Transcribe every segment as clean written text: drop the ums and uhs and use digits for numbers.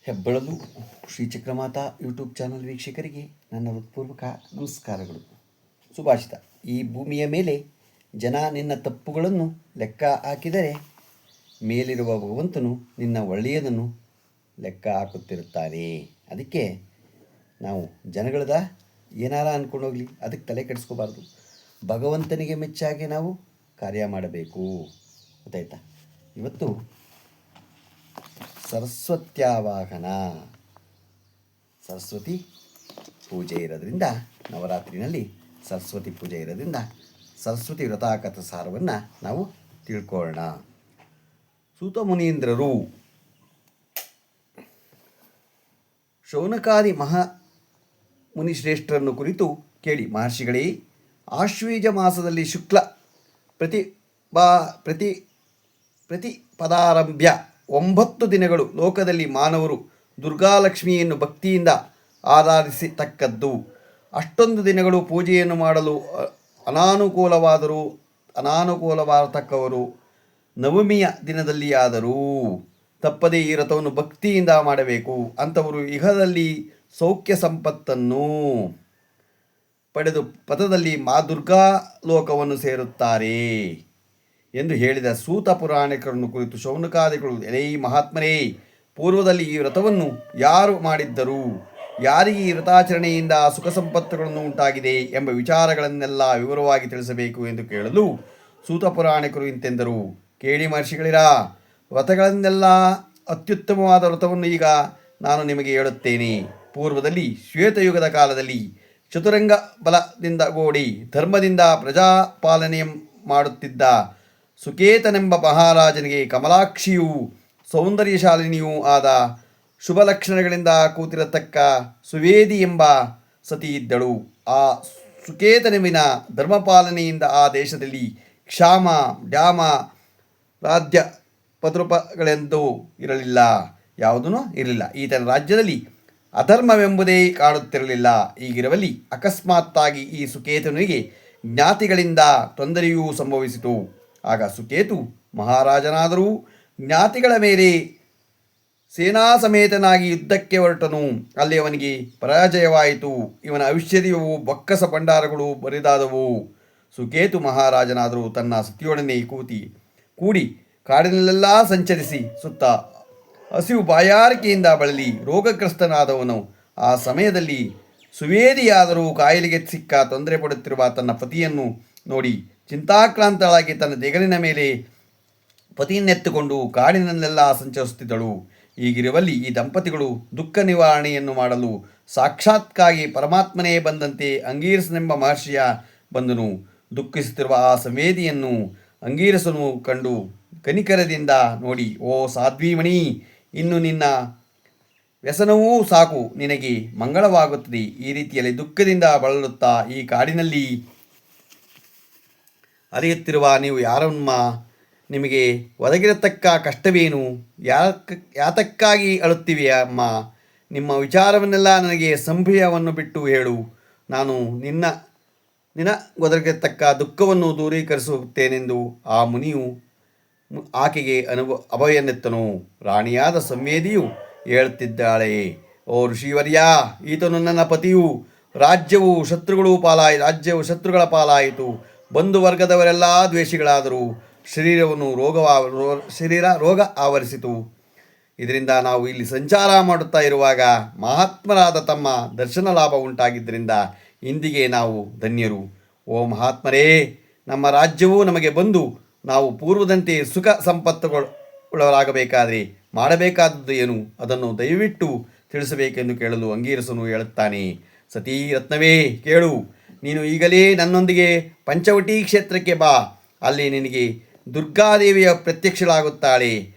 ಹೆಬ್ಬಳಲು Shri Chakramata YouTube channel ವೀಕ್ಷಕರಿಗೆ ನನ್ನ ಹೃತ್ಪೂರ್ವಕ ನಮಸ್ಕಾರಗಳು. ಸುಭಾಷಿತ: ಈ ಭೂಮಿಯ ಮೇಲೆ ಜನ ನಿನ್ನ ತಪ್ಪುಗಳನ್ನು ಲೆಕ್ಕ ಹಾಕಿದರೆ ಮೇಲಿರುವ ಭಗವಂತನು ನಿನ್ನ ಒಳ್ಳೆಯದನ್ನು ಲೆಕ್ಕ ಹಾಕುತ್ತಿರುತ್ತಾನೆ. ಅದಕ್ಕೆ ನಾವು ಜನಗಳದ ಏನಾರ ಅಂದ್ಕೊಂಡೋಗಲಿ, ಅದಕ್ಕೆ ತಲೆ ಕೆಡಿಸ್ಕೋಬಾರ್ದು. ಭಗವಂತನಿಗೆ ಮೆಚ್ಚಾಗಿ ನಾವು ಕಾರ್ಯ ಮಾಡಬೇಕು. ಗೊತ್ತಾಯ್ತಾ? ಇವತ್ತು ಸರಸ್ವತ್ಯಾವಾಹನ, ಸರಸ್ವತಿ ಪೂಜೆ ಇರೋದ್ರಿಂದ, ನವರಾತ್ರಿನಲ್ಲಿ ಸರಸ್ವತಿ ಪೂಜೆ ಇರೋದ್ರಿಂದ ಸರಸ್ವತಿ ವ್ರತಾಕಥ ಸಾರವನ್ನು ನಾವು ತಿಳ್ಕೊಳ್ಳೋಣ. ಸೂತ ಮುನೀಂದ್ರರು ಶೌನಕಾದಿ ಮುನಿಶ್ರೇಷ್ಠರನ್ನು ಕುರಿತು ಕೇಳಿ. ಮಹರ್ಷಿಗಳೇ, ಆಶ್ವೀಜ ಮಾಸದಲ್ಲಿ ಶುಕ್ಲ ಪ್ರತಿಪದಾರಂಭ್ಯ 9 ದಿನಗಳು ಲೋಕದಲ್ಲಿ ಮಾನವರು ದುರ್ಗಾಲಕ್ಷ್ಮಿಯನ್ನು ಭಕ್ತಿಯಿಂದ ಆರಾಧಿಸತಕ್ಕದ್ದು. ಅಷ್ಟೊಂದು ದಿನಗಳು ಪೂಜೆಯನ್ನು ಮಾಡಲು ಅನಾನುಕೂಲವಾಗತಕ್ಕವರು ನವಮಿಯ ದಿನದಲ್ಲಿ ಆದರೂ ತಪ್ಪದೇ ಈ ವ್ರತವನ್ನು ಭಕ್ತಿಯಿಂದ ಮಾಡಬೇಕು. ಅಂಥವರು ಇಹದಲ್ಲಿ ಸೌಖ್ಯ ಸಂಪತ್ತನ್ನು ಪಡೆದು ಪಥದಲ್ಲಿ ದುರ್ಗಾ ಲೋಕವನ್ನು ಸೇರುತ್ತಾರೆ ಎಂದು ಹೇಳಿದ ಸೂತ ಪುರಾಣಿಕರನ್ನು ಕುರಿತು ಶೌನಕಾದಿಗಳು: ಎಲೈ ಮಹಾತ್ಮರೇ, ಪೂರ್ವದಲ್ಲಿ ಈ ವ್ರತವನ್ನು ಯಾರು ಮಾಡಿದ್ದರು? ಯಾರಿಗೆ ಈ ವ್ರತಾಚರಣೆಯಿಂದ ಸುಖ ಸಂಪತ್ತುಗಳನ್ನು ಉಂಟಾಗಿದೆ ಎಂಬ ವಿಚಾರಗಳನ್ನೆಲ್ಲ ವಿವರವಾಗಿ ತಿಳಿಸಬೇಕು ಎಂದು ಕೇಳಲು ಸೂತ ಪುರಾಣಿಕರು ಇಂತೆಂದರು: ಕೇಳಿ ಮಹರ್ಷಿಗಳಿರ, ವ್ರತಗಳನ್ನೆಲ್ಲ ಅತ್ಯುತ್ತಮವಾದ ವ್ರತವನ್ನು ಈಗ ನಾನು ನಿಮಗೆ ಹೇಳುತ್ತೇನೆ. ಪೂರ್ವದಲ್ಲಿ ಶ್ವೇತಯುಗದ ಕಾಲದಲ್ಲಿ ಚತುರಂಗ ಬಲದಿಂದ ಗೋಡಿ ಧರ್ಮದಿಂದ ಪ್ರಜಾಪಾಲನೆ ಮಾಡುತ್ತಿದ್ದ ಸುಕೇತನೆಂಬ ಮಹಾರಾಜನಿಗೆ ಕಮಲಾಕ್ಷಿಯೂ ಸೌಂದರ್ಯಶಾಲಿನಿಯೂ ಆದ ಶುಭ ಲಕ್ಷಣಗಳಿಂದ ಕೂತಿರತಕ್ಕ ಸುವೇದಿ ಎಂಬ ಸತಿ ಇದ್ದಳು. ಆ ಸುಕೇತನೆಂಬಿನ ಧರ್ಮಪಾಲನೆಯಿಂದ ಆ ದೇಶದಲ್ಲಿ ಕ್ಷಾಮ, ಡ್ಯಾಮ, ರಾಜ್ಯ ಪದ್ರೂಪಗಳೆಂದೂ ಇರಲಿಲ್ಲ, ಯಾವುದೂ ಇರಲಿಲ್ಲ. ಈತನ ರಾಜ್ಯದಲ್ಲಿ ಅಧರ್ಮವೆಂಬುದೇ ಕಾಣುತ್ತಿರಲಿಲ್ಲ. ಹೀಗಿರುವಲ್ಲಿ ಅಕಸ್ಮಾತ್ತಾಗಿ ಈ ಸುಕೇತನಿಗೆ ಜ್ಞಾತಿಗಳಿಂದ ತೊಂದರೆಯೂ ಸಂಭವಿಸಿತು. ಆಗ ಸುಕೇತು ಮಹಾರಾಜನಾದರೂ ಜ್ಞಾತಿಗಳ ಮೇಲೆ ಸೇನಾ ಸಮೇತನಾಗಿ ಯುದ್ಧಕ್ಕೆ ಹೊರಟನು. ಅಲ್ಲಿ ಅವನಿಗೆ ಪರಾಜಯವಾಯಿತು. ಇವನ ಐಶ್ವರ್ಯವು ಬೊಕ್ಕಸ ಭಂಡಾರಗಳು ಬರಿದಾದವು. ಸುಕೇತು ಮಹಾರಾಜನಾದರೂ ತನ್ನ ಸತಿಯೊಡನೆ ಕೂಡಿ ಕಾಡಿನಲ್ಲೆಲ್ಲ ಸಂಚರಿಸಿ ಸುತ್ತ ಹಸಿವು ಬಾಯಾರಿಕೆಯಿಂದ ಬಳಲಿ ರೋಗಗ್ರಸ್ತನಾದವನು. ಆ ಸಮಯದಲ್ಲಿ ಸುವೇದಿಯಾದರೂ ಕಾಯಿಲೆಗೆ ಸಿಕ್ಕ ತೊಂದರೆ ಪಡುತ್ತಿರುವ ತನ್ನ ಪತಿಯನ್ನು ನೋಡಿ ಚಿಂತಾಕ್ರಾಂತಳಾಗಿ ತನ್ನ ದೇಗಲಿನ ಮೇಲೆ ಪತಿಯನ್ನೆತ್ತುಕೊಂಡು ಕಾಡಿನಲ್ಲೆಲ್ಲ ಸಂಚರಿಸುತ್ತಿದ್ದಳು. ಹೀಗಿರುವಲ್ಲಿ ಈ ದಂಪತಿಗಳು ದುಃಖ ನಿವಾರಣೆಯನ್ನು ಮಾಡಲು ಸಾಕ್ಷಾತ್ಕಾಗಿ ಪರಮಾತ್ಮನೇ ಬಂದಂತೆ ಅಂಗೀರಸನೆಂಬ ಮಹರ್ಷಿಯ ಬಂದನು. ದುಃಖಿಸುತ್ತಿರುವ ಆ ಸಂವೇದಿಯನ್ನು ಅಂಗೀರಸನು ಕಂಡು ಕನಿಕರದಿಂದ ನೋಡಿ: ಓ ಸಾಧ್ವೀಮಣಿ, ಇನ್ನು ನಿನ್ನ ವ್ಯಸನವೂ ಸಾಕು, ನಿನಗೆ ಮಂಗಳವಾಗುತ್ತದೆ. ಈ ರೀತಿಯಲ್ಲಿ ದುಃಖದಿಂದ ಬಳಲುತ್ತಾ ಈ ಕಾಡಿನಲ್ಲಿ ಅಲೆಯುತ್ತಿರುವ ನೀವು ಯಾರಮ್ಮ? ನಿಮಗೆ ಒದಗಿರತಕ್ಕ ಕಷ್ಟವೇನು? ಯಾತಕ್ಕಾಗಿ ಅಳುತ್ತಿವೆ ಅಮ್ಮ? ನಿಮ್ಮ ವಿಚಾರವನ್ನೆಲ್ಲ ನನಗೆ ಸಂಭಯವನ್ನು ಬಿಟ್ಟು ಹೇಳು. ನಾನು ಒದಗಿರತಕ್ಕ ದುಃಖವನ್ನು ದೂರೀಕರಿಸುತ್ತೇನೆಂದು ಆ ಮುನಿಯು ಆಕೆಗೆ ಅಭಯನೆತ್ತನು. ರಾಣಿಯಾದ ಸಂವೇದಿಯು ಹೇಳುತ್ತಿದ್ದಾಳೆ: ಓ ಋಷಿವರ್ಯ, ಈತನು ನನ್ನ ಪತಿಯು. ರಾಜ್ಯವು ಶತ್ರುಗಳ ಪಾಲಾಯಿತು. ಬಂಧು ವರ್ಗದವರೆಲ್ಲ ದ್ವೇಷಿಗಳಾದರು. ಶರೀರ ರೋಗ ಆವರಿಸಿತು. ಇದರಿಂದ ನಾವು ಇಲ್ಲಿ ಸಂಚಾರ ಮಾಡುತ್ತಾ ಇರುವಾಗ ಮಹಾತ್ಮರಾದ ತಮ್ಮ ದರ್ಶನ ಲಾಭ ಉಂಟಾಗಿದ್ದರಿಂದ ಇಂದಿಗೆ ನಾವು ಧನ್ಯರು. ಓ ಮಹಾತ್ಮರೇ, ನಮ್ಮ ರಾಜ್ಯವು ನಮಗೆ ಬಂದು ನಾವು ಪೂರ್ವದಂತೆ ಸುಖ ಸಂಪತ್ತುಗಳಾಗಬೇಕಾದರೆ ಮಾಡಬೇಕಾದದ್ದು ಏನು? ಅದನ್ನು ದಯವಿಟ್ಟು ತಿಳಿಸಬೇಕೆಂದು ಕೇಳಲು ಅಂಗೀರಸನು ಹೇಳುತ್ತಾನೆ: ಸತೀ ರತ್ನವೇ, ಕೇಳು. ನೀನು ಈಗಲೇ ನನ್ನೊಂದಿಗೆ ಪಂಚವಟಿ ಕ್ಷೇತ್ರಕ್ಕೆ ಬಾ. ಅಲ್ಲಿ ನಿನಗೆ ದುರ್ಗಾದೇವಿಯ ಪ್ರತ್ಯಕ್ಷಳಾಗುತ್ತಾಳೆ.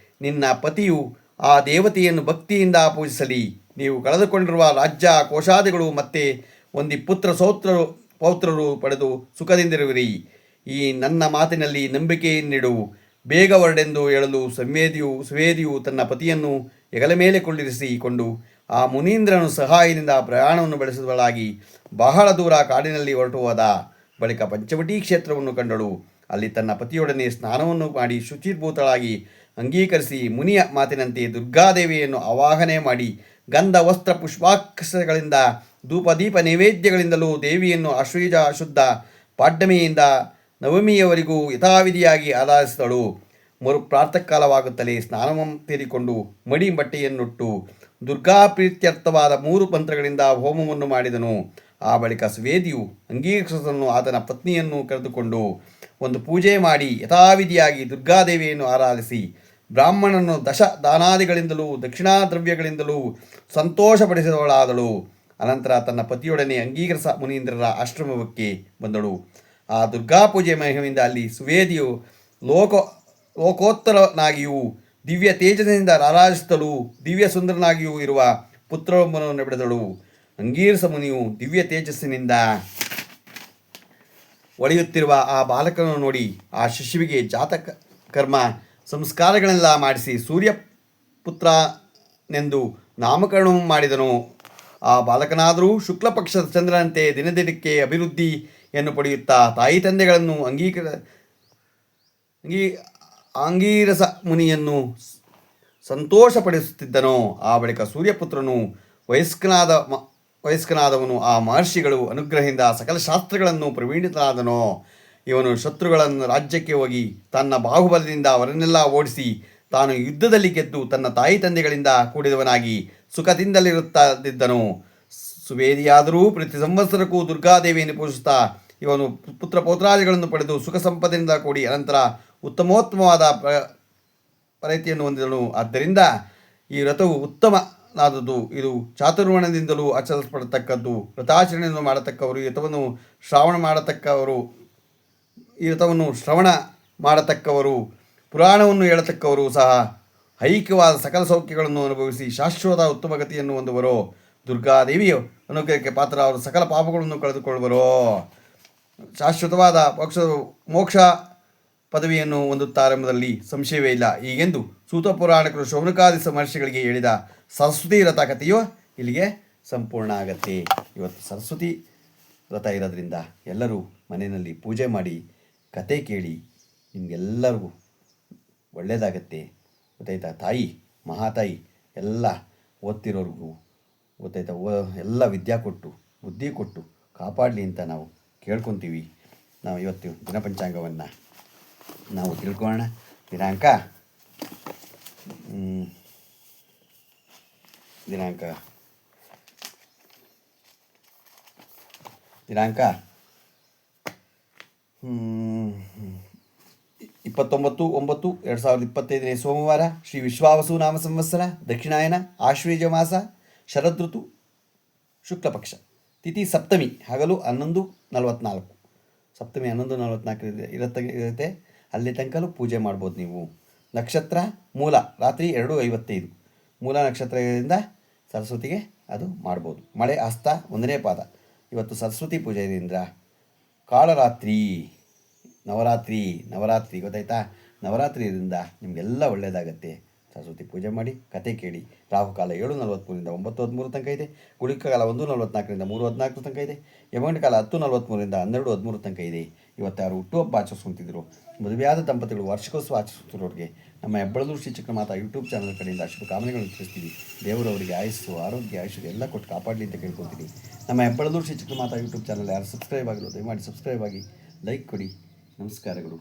ನಿನ್ನ ಪತಿಯು ಆ ದೇವತೆಯನ್ನು ಭಕ್ತಿಯಿಂದ ಪೂಜಿಸಲಿ. ನೀವು ಕಳೆದುಕೊಂಡಿರುವ ರಾಜ್ಯ ಕೋಶಾದಿಗಳು ಮತ್ತೆ ಒಂದು ಪೌತ್ರರು ಪಡೆದು ಸುಖದಿಂದಿರುವಿರಿ. ಈ ನನ್ನ ಮಾತಿನಲ್ಲಿ ನಂಬಿಕೆಯನ್ನಿಡು. ಬೇಗ ಹೊರಡೆಂದು ಹೇಳಲು ಸುವೇದಿಯು ತನ್ನ ಪತಿಯನ್ನು ಹೆಗಲ ಮೇಲೆ ಕುಳ್ಳಿರಿಸಿಕೊಂಡು ಆ ಮುನೀಂದ್ರನ ಸಹಾಯದಿಂದ ಪ್ರಯಾಣವನ್ನು ಬೆಳೆಸುವಳಾಗಿ ಬಹಳ ದೂರ ಕಾಡಿನಲ್ಲಿ ಹೊರಟು ಹೋದ. ಬಳಿಕ ಪಂಚವಟಿ ಕ್ಷೇತ್ರವನ್ನು ಕಂಡಳು. ಅಲ್ಲಿ ತನ್ನ ಪತಿಯೊಡನೆ ಸ್ನಾನವನ್ನು ಮಾಡಿ ಶುಚಿರ್ಭೂತಳಾಗಿ ಅಂಗೀಕರಿಸಿ ಮುನಿಯ ಮಾತಿನಂತೆ ದುರ್ಗಾದೇವಿಯನ್ನು ಆವಾಹನೆ ಮಾಡಿ ಗಂಧ ವಸ್ತ್ರ ಪುಷ್ಪಾಕ್ಷಗಳಿಂದ ಧೂಪದೀಪ ನೈವೇದ್ಯಗಳಿಂದಲೂ ದೇವಿಯನ್ನು ಆಶ್ವಯುಜ ಶುದ್ಧ ಪಾಡ್ಯಮಿಯಿಂದ ನವಮಿಯವರೆಗೂ ಯಥಾವಿಧಿಯಾಗಿ ಆರಾಧಿಸಿದಳು. ಪ್ರಾತಃ ಕಾಲವಾಗುತ್ತಲೇ ಸ್ನಾನವನ್ನು ತೀರಿಕೊಂಡು ಮಡಿ ಬಟ್ಟೆಯನ್ನುಟ್ಟು ದುರ್ಗಾ ಪ್ರೀತ್ಯರ್ಥವಾದ 3 ಮಂತ್ರಗಳಿಂದ ಹೋಮವನ್ನು ಮಾಡಿದನು. ಆ ಬಳಿಕ ಸುವೇದಿಯು ಅಂಗೀರಸನನ್ನು ಆತನ ಪತ್ನಿಯನ್ನು ಕರೆದುಕೊಂಡು ಒಂದು ಪೂಜೆ ಮಾಡಿ ಯಥಾವಿಧಿಯಾಗಿ ದುರ್ಗಾದೇವಿಯನ್ನು ಆರಾಧಿಸಿ ಬ್ರಾಹ್ಮಣನನ್ನು ದಶ ದಾನಾದಿಗಳಿಂದಲೂ ದಕ್ಷಿಣಾ ದ್ರವ್ಯಗಳಿಂದಲೂ ಸಂತೋಷಪಡಿಸಿದವಳಾದಳು. ಅನಂತರ ತನ್ನ ಪತಿಯೊಡನೆ ಅಂಗೀರಸ ಮುನೀಂದ್ರರ ಆಶ್ರಮಕ್ಕೆ ಬಂದಳು. ಆ ದುರ್ಗಾ ಪೂಜೆ ಮಹಿಮೆಯಿಂದ ಅಲ್ಲಿ ಸುವೇದಿಯು ಲೋಕೋತ್ತರನಾಗಿಯೂ ದಿವ್ಯ ತೇಜಸ್ಸಿನಿಂದ ರಾರಾಜಿಸುತ್ತಲೂ ದಿವ್ಯ ಸುಂದರನಾಗಿಯೂ ಇರುವ ಪುತ್ರನೊಬ್ಬನನ್ನು ಪಡೆದಳು. ಅಂಗೀರಸ ಮುನಿಯು ದಿವ್ಯ ತೇಜಸ್ಸಿನಿಂದ ಒಳೆಯುತ್ತಿರುವ ಆ ಬಾಲಕನನ್ನು ನೋಡಿ ಆ ಶಿಶುವಿಗೆ ಜಾತಕ ಕರ್ಮ ಸಂಸ್ಕಾರಗಳೆಲ್ಲ ಮಾಡಿಸಿ ಸೂರ್ಯಪುತ್ರನೆಂದು ನಾಮಕರಣವನ್ನು ಮಾಡಿದನು. ಆ ಬಾಲಕನಾದರೂ ಶುಕ್ಲಪಕ್ಷದ ಚಂದ್ರನಂತೆ ದಿನದಿನಕ್ಕೆ ಅಭಿವೃದ್ಧಿಯನ್ನು ಪಡೆಯುತ್ತಾ ತಾಯಿ ತಂದೆಗಳನ್ನು ಅಂಗೀರಸ ಮುನಿಯನ್ನು ಸಂತೋಷಪಡಿಸುತ್ತಿದ್ದನು. ಆ ಬಳಿಕ ಸೂರ್ಯಪುತ್ರನು ವಯಸ್ಕನಾದವನು ಆ ಮಹರ್ಷಿಗಳು ಅನುಗ್ರಹದಿಂದ ಸಕಲ ಶಾಸ್ತ್ರಗಳನ್ನು ಪ್ರವೀಣಿತನಾದನು. ಇವನು ಶತ್ರುಗಳನ್ನು ರಾಜ್ಯಕ್ಕೆ ಹೋಗಿ ತನ್ನ ಬಾಹುಬಲದಿಂದ ಅವರನ್ನೆಲ್ಲ ಓಡಿಸಿ ತಾನು ಯುದ್ಧದಲ್ಲಿ ಗೆದ್ದು ತನ್ನ ತಾಯಿ ತಂದೆಗಳಿಂದ ಕೂಡಿದವನಾಗಿ ಸುಖದಿಂದಲಿರುತ್ತಿದ್ದನು. ಸುವೇದಿಯಾದರೂ ಪ್ರತಿ ಸಂವತ್ಸರಕ್ಕೂ ದುರ್ಗಾದೇವಿಯನ್ನು ಪೂಜಿಸುತ್ತಾ ಇವನು ಪುತ್ರ ಪೌತ್ರಾದಿಗಳನ್ನು ಪಡೆದು ಸುಖ ಸಂಪದೆಯಿಂದ ಕೂಡಿ ಅನಂತರ ಉತ್ತಮೋತ್ತಮವಾದ ಪರಿತಿಯನ್ನು ಹೊಂದಿದನು. ಆದ್ದರಿಂದ ಈ ವ್ರತವು ಉತ್ತಮನಾದದ್ದು. ಇದು ಚಾತುರ್ವರ್ಣದಿಂದಲೂ ಆಚರಿಸಲ್ಪಡತಕ್ಕದ್ದು. ವ್ರತಾಚರಣೆಯನ್ನು ಮಾಡತಕ್ಕವರು ಈ ವ್ರತವನ್ನು ಶ್ರವಣ ಮಾಡತಕ್ಕವರು ಪುರಾಣವನ್ನು ಹೇಳತಕ್ಕವರು ಸಹ ಐಕ್ಯವಾದ ಸಕಲ ಸೌಖ್ಯಗಳನ್ನು ಅನುಭವಿಸಿ ಶಾಶ್ವತ ಉತ್ತಮ ಗತಿಯನ್ನು ಹೊಂದುವರು. ದುರ್ಗಾದೇವಿಯ ಅನುಗ್ರಹಕ್ಕೆ ಪಾತ್ರ ಅವರು ಸಕಲ ಪಾಪಗಳನ್ನು ಕಳೆದುಕೊಳ್ಳುವರು. ಶಾಶ್ವತವಾದ ಮೋಕ್ಷ ಪದವಿಯನ್ನು ಹೊಂದುತ್ತಾರೆಂಬುದರಲ್ಲಿ ಸಂಶಯವೇ ಇಲ್ಲ. ಹೀಗೆಂದು ಸೂತ ಪುರಾಣಿಕರು ಶೌನಕಾದಿ ಮಹರ್ಷಿಗಳಿಗೆ ಹೇಳಿದ ಸರಸ್ವತಿ ವ್ರತ ಕಥೆಯು ಇಲ್ಲಿಗೆ ಸಂಪೂರ್ಣ ಆಗತ್ತೆ. ಇವತ್ತು ಸರಸ್ವತಿ ವ್ರತ ಇರೋದ್ರಿಂದ ಎಲ್ಲರೂ ಮನೆಯಲ್ಲಿ ಪೂಜೆ ಮಾಡಿ ಕತೆ ಕೇಳಿ ನಿಮಗೆಲ್ಲರಿಗೂ ಒಳ್ಳೆಯದಾಗತ್ತೆ. ಗೊತ್ತಾಯ್ತಾ? ತಾಯಿ ಮಹಾತಾಯಿ ಎಲ್ಲ ಓದ್ತಿರೋರಿಗೂ ಗೊತ್ತಾಯ್ತಾ ಎಲ್ಲ ವಿದ್ಯೆ ಕೊಟ್ಟು ಬುದ್ಧಿ ಕೊಟ್ಟು ಕಾಪಾಡಲಿ ಅಂತ ನಾವು ಕೇಳ್ಕೊತೀವಿ. ನಾವು ಇವತ್ತು ದಿನಪಂಚಾಂಗವನ್ನು ನಾವು ತಿಳ್ಕೊಳ್ಳೋಣ. ದಿನಾಂಕ ದಿನಾಂಕ 29/9/2025 ಸೋಮವಾರ, ಶ್ರೀ ವಿಶ್ವಾವಸು ನಾಮ ಸಂವತ್ಸರ, ದಕ್ಷಿಣಾಯನ, ಆಶ್ವೇಜ ಮಾಸ, ಶರದೃತು, ಶುಕ್ಲಪಕ್ಷ, ತಿಥಿ ಸಪ್ತಮಿ, ಹಗಲು 11:44. ಸಪ್ತಮಿ 11:44 ಇರುತ್ತೆ. ಅಲ್ಲಿ ತನಕಲೂ ಪೂಜೆ ಮಾಡ್ಬೋದು ನೀವು. ನಕ್ಷತ್ರ ಮೂಲ ರಾತ್ರಿ 2:55. ಮೂಲ ನಕ್ಷತ್ರದಿಂದ ಸರಸ್ವತಿಗೆ ಅದು ಮಾಡ್ಬೋದು. ಮಳೆ ಹಸ್ತ 1ನೇ ಪಾದ. ಇವತ್ತು ಸರಸ್ವತಿ ಪೂಜೆ ಇದರಿಂದ ಕಾಳರಾತ್ರಿ ನವರಾತ್ರಿ ಗೊತ್ತಾಯ್ತಾ? ನವರಾತ್ರಿ ಇದರಿಂದ ನಿಮಗೆಲ್ಲ ಒಳ್ಳೆಯದಾಗತ್ತೆ. ಸರಸ್ವತಿ ಪೂಜೆ ಮಾಡಿ ಕತೆ ಕೇಳಿ. ರಾಹುಕಾಲ 7:43 9:13 ತನಕ ಇದೆ. ಗುಳಿಕಾಲ 1:44 3:14 ತನಕ ಇದೆ. ಯಮಗಂಡ ಕಾಲ 10:43 12:13 ತನಕ ಇದೆ. ಇವತ್ತು ಯಾರು ಹುಟ್ಟುಹಬ್ಬ ಆಚರಿಸ್ಕೊತಿದ್ರು, ಮದುವೆಯಾದ ದಂಪತಿಗಳು ವಾರ್ಷಿಕೋತ್ಸವ ಆಚರಿಸ್ತಿರೋರಿಗೆ ನಮ್ಮ ಹೆಬ್ಬಳದೂರು ಶ್ರೀ ಚಕ್ರಮಾತಾ ಯೂಟ್ಯೂಬ್ ಚಾನಲ್ ಕಡೆಯಿಂದ ಶುಭ ಕಾಮನೆಗಳನ್ನು ತಿಳಿಸ್ತೀವಿ. ದೇವರವರಿಗೆ ಆಯುಸ್ಸು, ಆರೋಗ್ಯ, ಐಶ್ವರ್ಯ ಎಲ್ಲ ಕೊಟ್ಟು ಕಾಪಾಡಲಿ ಅಂತ ಕೇಳ್ಕೊತೀನಿ. ನಮ್ಮ ಹೆಬ್ಬಳದೂರು ಶ್ರೀ ಚಕ್ರಮಾತಾ ಯೂಟ್ಯೂಬ್ ಚಾನಲ್ ಯಾರು ಸಬ್ಸ್ಕ್ರೈಬ್ ಆಗಿಲ್ಲ ದಯಮಾಡಿ ಸಬ್ಸ್ಕ್ರೈಬ್ ಆಗಿ, ಲೈಕ್ ಕೊಡಿ. ನಮಸ್ಕಾರಗಳು.